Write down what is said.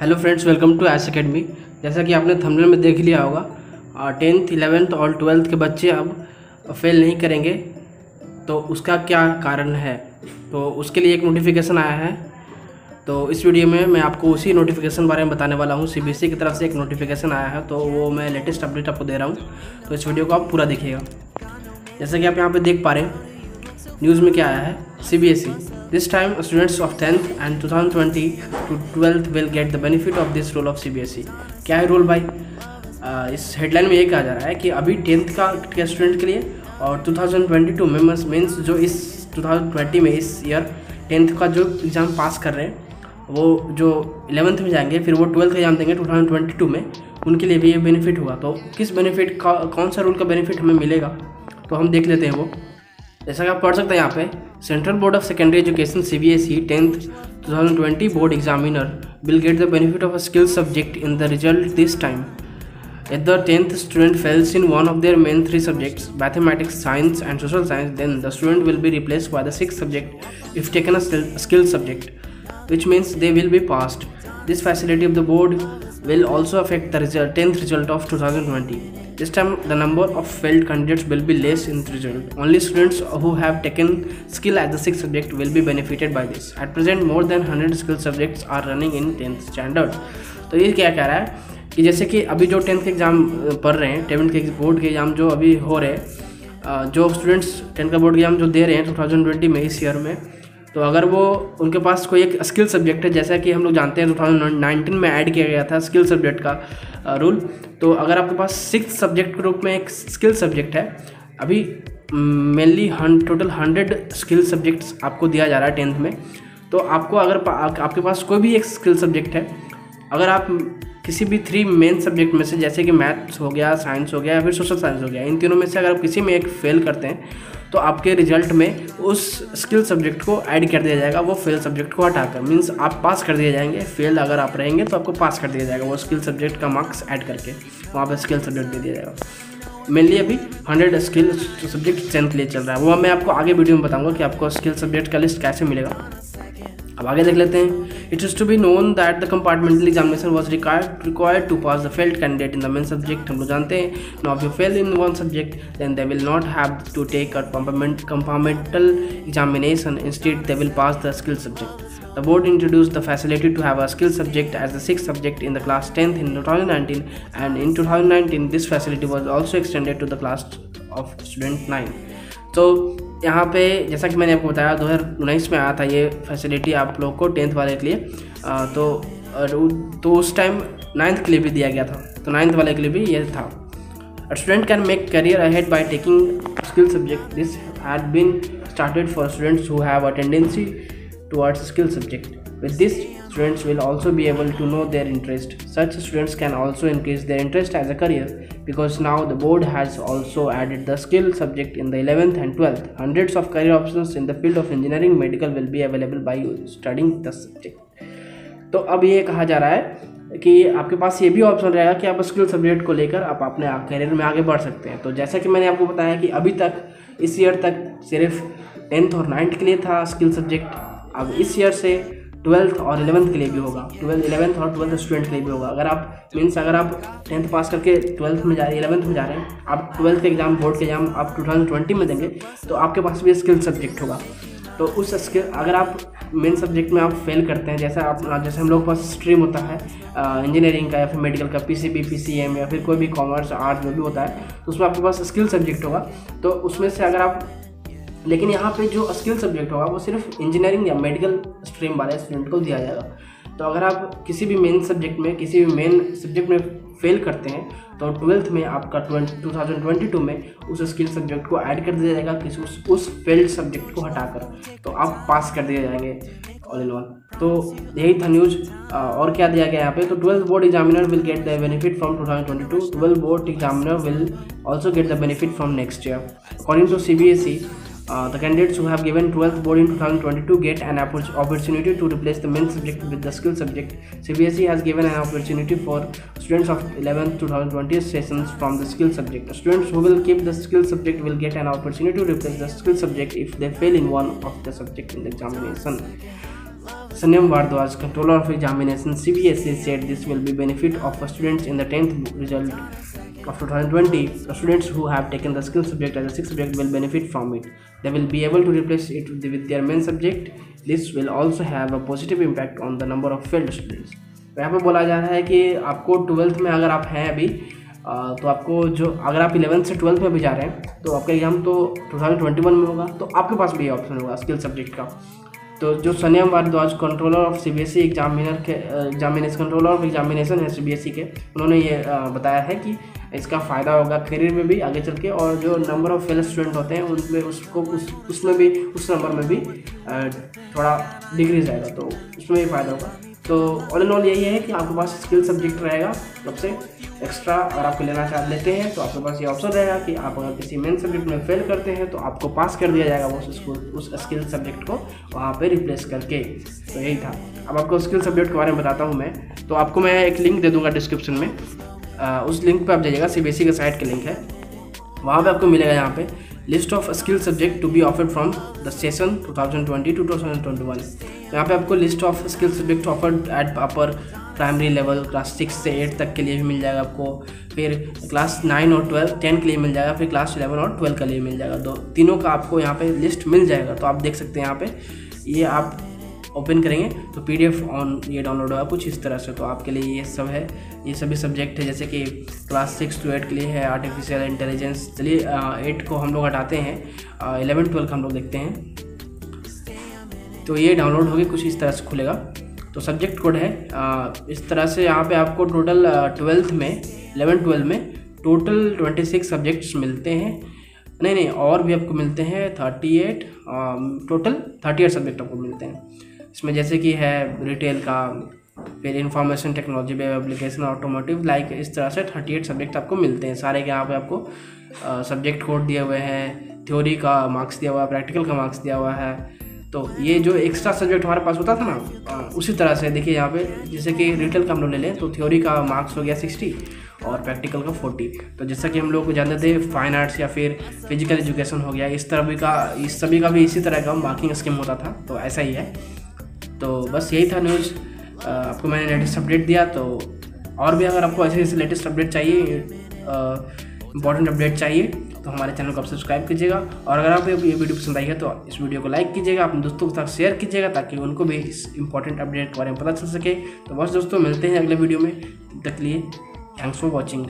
Hello friends, welcome to S academy. जैसा कि आपने थंबनेल में देख लिया होगा, 10th 11th और 12th के बच्चे अब फेल नहीं करेंगे। तो उसका क्या कारण है, तो उसके लिए एक नोटिफिकेशन आया है। तो इस वीडियो में मैं आपको उसी नोटिफिकेशन बारे में बताने वाला हूँ। सीबीएसई की तरफ से एक नोटिफिकेशन आया है, तो वो मैं लेटेस्ट अपडेट आपको दे रहा हूँ। तो इस वीडियो को आप पूरा देखिएगा। जैसा कि आप यहाँ पर देख पा रहे हैं, न्यूज़ में क्या आया है। CBSE This time, students of 10th and 2020 to 12th will get the benefit of this rule of CBSE। क्या है रूल भाई? इस हेडलाइन में ये कहा जा रहा है कि अभी 10th का स्टूडेंट के लिए और 2022 में मीन्स जो इस 2020 में इस ईयर 10th का जो एग्ज़ाम पास कर रहे हैं, वो जो 11th में जाएंगे फिर वो 12th का एग्जाम देंगे 2022 में, उनके लिए भी ये बेनिफिट होगा। तो किस बेनिफिट का, कौन सा रूल का बेनिफिट हमें मिलेगा, तो हम देख लेते हैं वो। जैसा कि आप पढ़ सकते हैं यहाँ पे, central board of secondary education CBSE 10th 2020 board examiner will get the benefit of a skill subject in the result this time. If the 10th student fails in one of their main 3 subjects, mathematics, science and social science, then the student will be replaced by the 6th subject if taken a skill subject, which means they will be passed. This facility of the board will also affect the 10th result of 2020. This time the number of failed candidates will be less in the result. Only students who have taken skill as the 6th subject will be benefited by this. At present more than 100 skill subjects are running in 10th standard. तो ये क्या कह रहा है कि जैसे कि अभी जो 10th के एग्ज़ाम पढ़ रहे हैं, 10th के बोर्ड के एग्ज़ाम जो अभी हो रहे हैं, जो स्टूडेंट्स 10th का बोर्ड एग्ज़ाम जो दे रहे हैं 2020 में इस ईयर में, तो अगर वो उनके पास कोई एक स्किल सब्जेक्ट है, जैसा कि हम लोग जानते हैं 2019 में ऐड किया गया था स्किल सब्जेक्ट का रूल। तो अगर आपके पास 6th सब्जेक्ट के रूप में एक स्किल सब्जेक्ट है, अभी मेनली टोटल 100 स्किल सब्जेक्ट्स आपको दिया जा रहा है 10th में। तो आपको अगर आपके पास कोई भी एक स्किल सब्जेक्ट है, अगर आप किसी भी 3 मेन सब्जेक्ट में से, जैसे कि मैथ्स हो गया, साइंस हो गया या फिर सोशल साइंस हो गया, इन तीनों में से अगर आप किसी में एक फेल करते हैं, तो आपके रिजल्ट में उस स्किल सब्जेक्ट को ऐड कर दिया जाएगा, वो फेल सब्जेक्ट को हटाकर। मीन्स आप पास कर दिए जाएंगे। फेल अगर आप रहेंगे तो आपको पास कर दिया जाएगा, वो स्किल सब्जेक्ट का मार्क्स ऐड करके वहाँ पर स्किल सब्जेक्ट दे दिया जाएगा। मेनली अभी 100 स्किल सब्जेक्ट 10th के लिए चल रहा है, वो मैं आपको आगे वीडियो में बताऊँगा कि आपको स्किल सब्जेक्ट का लिस्ट कैसे मिलेगा। अब आगे देख लेते हैं। It is to be known that the compartmental examination was required to pass the failed candidate in the main subject. हम लोग जानते हैं, now if you fail in one subject then they will not have to take a compartmental examination, instead they will pass the skill subject. The board introduced the facility to have a skill subject as the 6th subject in the class 10th in 2019, and in 2019 this facility was also extended to the class of student 9. तो यहाँ पे जैसा कि मैंने आपको बताया 2019 में आया था ये फैसिलिटी आप लोग को 10th वाले के लिए। तो उस टाइम 9th के लिए भी दिया गया था, तो 9th वाले के लिए भी ये था। A student can make career ahead by taking skill subject. This had been started for students who have a tendency towards skill subject. With this, students will also be able to know their interest. Such students can also increase their interest as a career, because now the board has also added the skill subject in the 11th and 12th. Hundreds of career options in the field of engineering medical will be available by studying the subject. तो अब ये कहा जा रहा है कि आपके पास ये भी ऑप्शन रहेगा कि आप स्किल सब्जेक्ट को लेकर आप अपने करियर में आगे बढ़ सकते हैं। तो जैसा कि मैंने आपको बताया कि अभी तक इस ईयर तक सिर्फ 10th और 9th के लिए था स्किल सब्जेक्ट, अब इस ईयर से 12th और 11th के लिए भी होगा। 11th और 12th स्टूडेंट के लिए भी होगा। अगर आप अगर आप 10th पास करके 12th में जा रहे हैं, 11th में जा रहे हैं, आप 12th के एग्ज़ाम, बोर्ड के एग्ज़ाम आप 2020 में देंगे, तो आपके पास भी स्किल सब्जेक्ट होगा। तो उस स्किल, अगर आप मेन सब्जेक्ट में आप फेल करते हैं, जैसे हम लोग के पास स्ट्रीम होता है इंजीनियरिंग का या फिर मेडिकल का, PCB, PCM या फिर कोई भी कॉमर्स, आर्ट्स जो भी होता है, तो उसमें आपके पास स्किल सब्जेक्ट होगा। तो उसमें से अगर आप, लेकिन यहाँ पे जो स्किल सब्जेक्ट होगा वो सिर्फ इंजीनियरिंग या मेडिकल स्ट्रीम वाले स्टूडेंट को दिया जाएगा। तो अगर आप किसी भी मेन सब्जेक्ट में फेल करते हैं, तो 12th में आपका 2022 में उस स्किल सब्जेक्ट को ऐड कर दिया जाएगा, किसी उस फेल्ड सब्जेक्ट को हटाकर, तो आप पास कर दिए जाएंगे ऑल इन वन। तो यही था न्यूज़। और क्या दिया गया यहाँ पे, तो 12th board examiner will get the benefit from 2022। 12th board examiner will also get the benefit from next year. According to CBSE, the candidates who have given 12th board in 2022 get an opportunity to replace the main subject with the skill subject. CBSE has given an opportunity for students of 11th 2020 sessions from the skill subject. Students who will keep the skill subject will get an opportunity to replace the skill subject if they fail in one of the subject in the examination. Sanyam Bharadwaj, Controller of Examination, CBSE, said this will be benefit of students in the 10th result of 2020. The students who have taken the skill subject as a sixth subject will benefit from it. They will be able to replace it with their main subject. This will also have a positive impact on the number of failed students. तो यहाँ पे बोला जा रहा है कि आपको 12th में अगर आप हैं अभी तो आपको जो अगर आप 11th से 12th में भी जा रहे हैं तो आपका एग्ज़ाम तो 2021 में होगा, तो आपके पास भी ये ऑप्शन होगा स्किल सब्जेक्ट का। तो जो Sanyam Bhardwaj controller of CBSE controller of examination है सीबीएसई के, उन्होंने ये बताया है कि इसका फ़ायदा होगा करियर में भी आगे चल के, और जो नंबर ऑफ फेल स्टूडेंट होते हैं उनमें उसमें भी उस नंबर में भी थोड़ा डिक्रीज आएगा, तो उसमें भी फ़ायदा होगा। तो ऑल इन ऑल यही है कि आपके पास स्किल सब्जेक्ट रहेगा सबसे एक्स्ट्रा, अगर आपको लेते हैं तो आपके पास ये ऑप्शन रहेगा कि आप अगर किसी मेन सब्जेक्ट में फेल करते हैं तो आपको पास कर दिया जाएगा उस स्किल सब्जेक्ट को वहाँ पे रिप्लेस करके। तो यही था। अब आपको स्किल सब्जेक्ट के बारे में बताता हूँ मैं। तो आपको मैं एक लिंक दे दूँगा डिस्क्रिप्शन में, उस लिंक पर आप जाइएगा, सीबीएसई के साइट के लिंक है, वहाँ पर आपको मिलेगा यहाँ पे list of skill subject to be offered from the session 2020-2021। यहाँ पे आपको list of skill subject offered at upper primary level class 6 से 8 तक के लिए भी मिल जाएगा आपको, फिर क्लास 9 और 10 के लिए मिल जाएगा, फिर क्लास 11 और 12 के लिए मिल जाएगा। तीनों का आपको यहाँ पे लिस्ट मिल जाएगा। तो आप देख सकते हैं यहाँ पे, ये आप ओपन करेंगे तो PDF ऑन ये डाउनलोड होगा कुछ इस तरह से। तो आपके लिए ये सब है, ये सभी सब्जेक्ट है, जैसे कि क्लास 6 to 8 के लिए है आर्टिफिशियल इंटेलिजेंस। चलिए 8 को हम लोग हटाते हैं, 11-12 का हम लोग देखते हैं। तो ये डाउनलोड होगी कुछ इस तरह से खुलेगा। तो सब्जेक्ट कोड है इस तरह से। यहाँ पे आपको टोटल 12th में 11-12 में टोटल 26 सब्जेक्ट्स मिलते हैं, नहीं और भी आपको मिलते हैं 38, टोटल 38 सब्जेक्ट आपको मिलते हैं इसमें, जैसे कि है रिटेल का, फिर information technology, web application, automotive, like इस तरह से 38 सब्जेक्ट आपको मिलते हैं सारे के। यहाँ पे आपको सब्जेक्ट कोड दिए हुए हैं, थ्योरी का मार्क्स दिया हुआ है, प्रैक्टिकल का मार्क्स दिया हुआ है। तो ये जो एक्स्ट्रा सब्जेक्ट हमारे पास होता था ना, उसी तरह से देखिए यहाँ पे, जैसे कि रिटेल का हम लोग ले लें तो थ्योरी का मार्क्स हो गया 60 और प्रैक्टिकल का 40। तो जैसा कि हम लोग जानते थे फाइन आर्ट्स या फिर फिजिकल एजुकेशन हो गया, इस सभी का भी इसी तरह का मार्किंग स्कीम होता था। तो ऐसा ही है। तो बस यही था न्यूज़, आपको मैंने लेटेस्ट अपडेट दिया। तो और भी अगर आपको ऐसे लेटेस्ट अपडेट चाहिए, इंपॉर्टेंट अपडेट चाहिए, तो हमारे चैनल को आप सब्सक्राइब कीजिएगा। और अगर आपको ये वीडियो पसंद आई है तो इस वीडियो को लाइक कीजिएगा, अपने दोस्तों के साथ शेयर कीजिएगा ताकि उनको भी इस इंपॉर्टेंट अपडेट के बारे में पता चल सके। तो बस दोस्तों, मिलते हैं अगले वीडियो में, तब तक के लिए थैंक्स फॉर वॉचिंग।